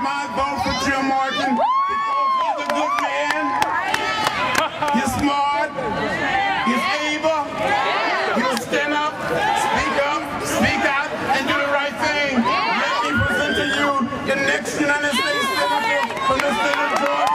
my vote for Jim Martin because he's a good man. He's smart. He's able. He'll stand up, speak out, and do the right thing. Let me present to you the next United States Senator from the state of Georgia.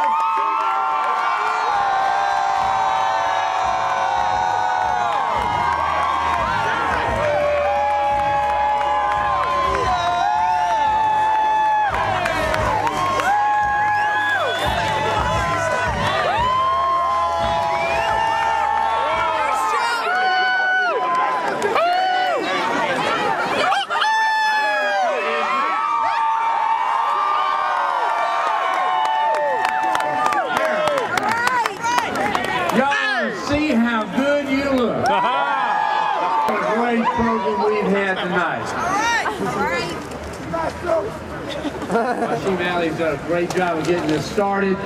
Rashan Ali's done a great job of getting this started.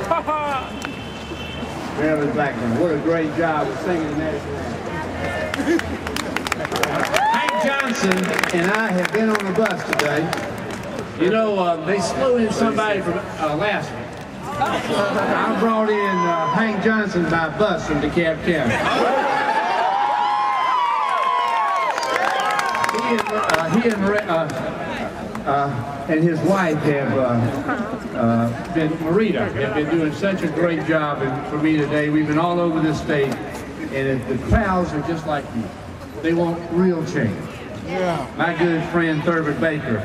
Maryland Blackburn, what a great job of singing the national anthem. Hank Johnson and I have been on the bus today. You know, they flew in somebody from Alaska. I brought in Hank Johnson by bus from DeKalb County. He and his wife have Marita, have been doing such a great job for me today. We've been all over this state, and the crowds are just like you. They want real change. Yeah. My good friend Thurman Baker,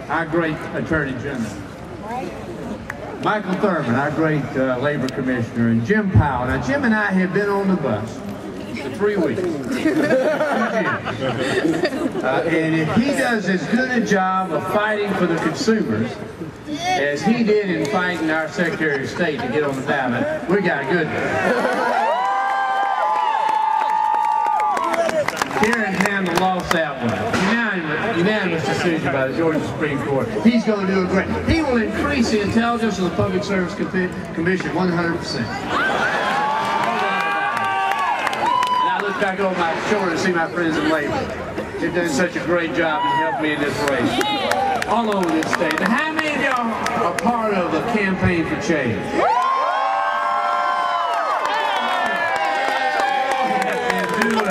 our great Attorney General. Michael Thurman, our great Labor Commissioner, and Jim Powell. Now, Jim and I have been on the bus for 3 weeks. And if he does as good a job of fighting for the consumers as he did in fighting our Secretary of State to get on the ballot, we got a good one. Karen Handel lost that one. Unanimous decision by the Georgia Supreme Court. He's going to do a great. He will increase the intelligence of the Public Service Commission 100%. Back over my shoulder to see my friends in labor. They've done such a great job and helped me in this race. All over this state. Now, how many of y'all are part of the campaign for change? And doing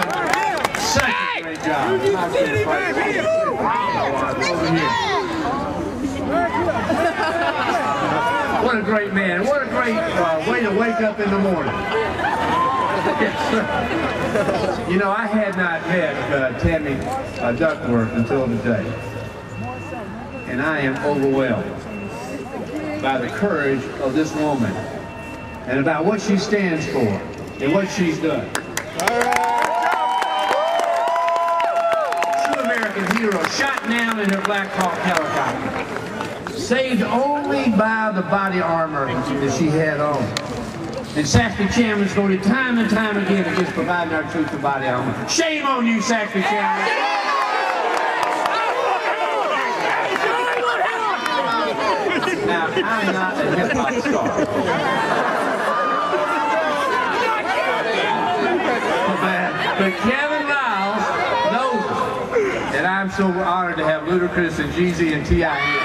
such a great job. What a great man. What a great way to wake up in the morning. You know, I had not met Tammy Duckworth until today, and I am overwhelmed by the courage of this woman and about what she stands for and what she's done. True American hero, shot down in her Black Hawk helicopter, saved only by the body armor that she had on. And Saxby Chambliss voted time and time again against providing our troops with body armor. Shame on you, Saxby Chambliss! Now, I'm not a hip-hop star. But Kevin Lyles knows it. And I'm so honored to have Ludacris and Jeezy and T.I. here.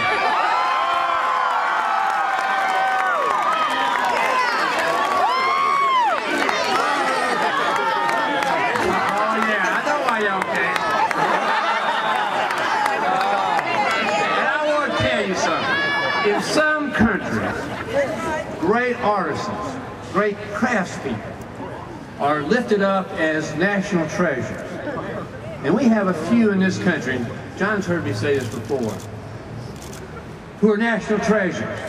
In some countries, great artisans, great craftspeople are lifted up as national treasures. And we have a few in this country, John's heard me say this before, who are national treasures.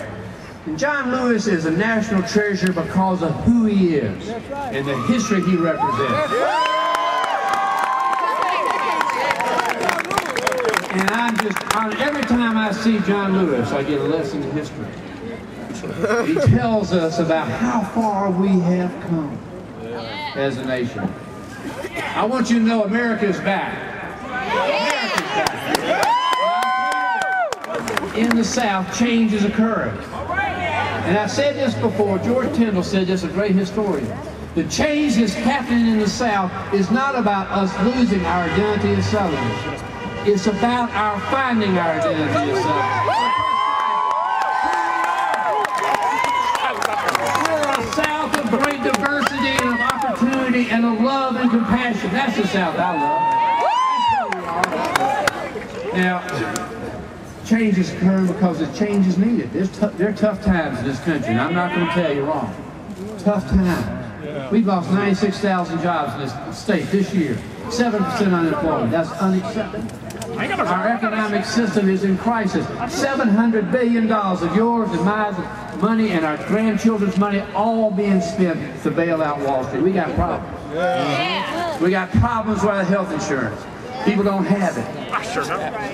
And John Lewis is a national treasure because of who he is and the history he represents. And I'm just honored. Every time I see John Lewis, I get a lesson in history. He tells us about how far we have come as a nation. I want you to know America's back. America's back. In the South, change is occurring. And I've said this before, George Tyndall said this, a great historian. The change that's happening in the South is not about us losing our identity as Southerners. It's about our finding our identity as Southerners. diversity and of opportunity and of love and compassion. That's the South I love. Now, change is occurring because the change is needed. There are tough times in this country, and I'm not going to tell you wrong. Tough times. We've lost 96,000 jobs in this state this year. 7% unemployment. That's unacceptable. Our economic system is in crisis. $700 billion of yours and my money and our grandchildren's money all being spent to bail out Wall Street. We got problems. We got problems with our health insurance. People don't have it.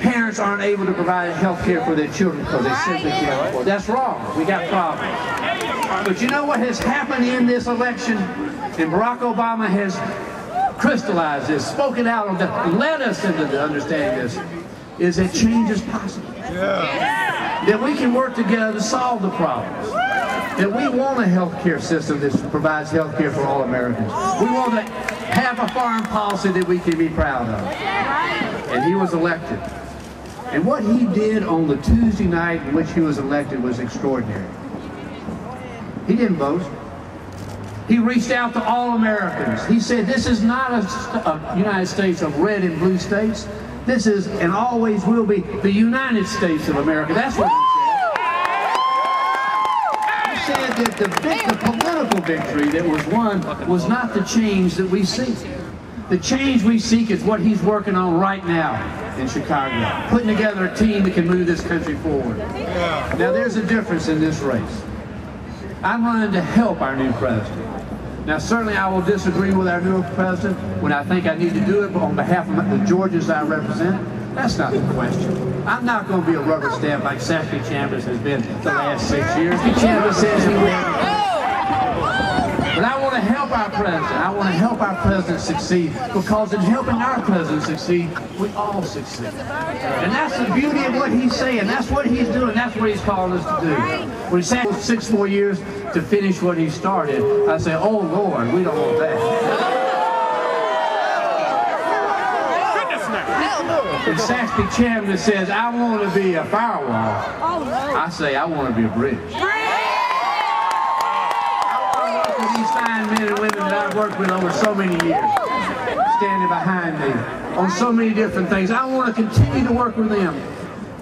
Parents aren't able to provide health care for their children because they simply can't afford it. That's wrong. We got problems. But you know what has happened in this election? And Barack Obama has crystallized this, spoken out on that, led us into understanding this, is that change is possible. That we can work together to solve the problems. That we want a health care system that provides health care for all Americans. We want to have a foreign policy that we can be proud of. And he was elected. And what he did on the Tuesday night in which he was elected was extraordinary. He didn't boast. He reached out to all Americans. He said, this is not a United States of red and blue states. This is, and always will be, the United States of America. That's what he said. He said that the political victory that was won was not the change that we seek. The change we seek is what he's working on right now in Chicago, putting together a team that can move this country forward. Now, there's a difference in this race. I'm running to help our new president. Now, certainly I will disagree with our new president when I think I need to do it on behalf of the Georgians I represent. That's not the question. I'm not going to be a rubber stamp like Saxby Chambers has been the last 6 years. Chambers says he will. But I want to help our president. I want to help our president succeed, because in helping our president succeed, we all succeed. And that's the beauty of what he's saying. That's what he's doing. That's what he's calling us to do. When he said 6 more years to finish what he started, I say, oh Lord, we don't want that. When Saxby Chambers says, I want to be a firewall, I say, I want to be a bridge. These fine men and women that I've worked with over so many years, standing behind me on so many different things. I want to continue to work with them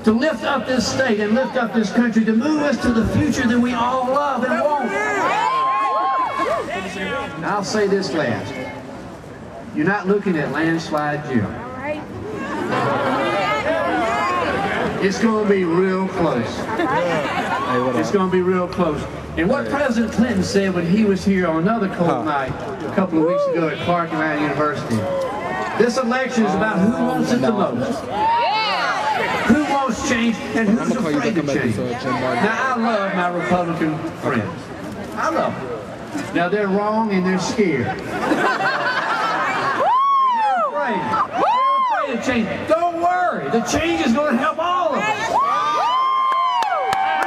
to lift up this state and lift up this country, to move us to the future that we all love and want. And I'll say this last. You're not looking at landslide Jim. It's going to be real close. It's going to be real close. And what President Clinton said when he was here on another cold night a couple of weeks ago at Clark Atlanta University, this election is about who wants it the most. Who wants change and who's afraid to change. Now, I love my Republican friends. I love them. Now, they're wrong and they're scared. And they're afraid. They're afraid of change. Don't worry. The change is going to help all of us. We're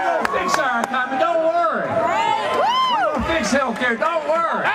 going to fix our economy. Don't worry. We're going to fix health care. Don't worry.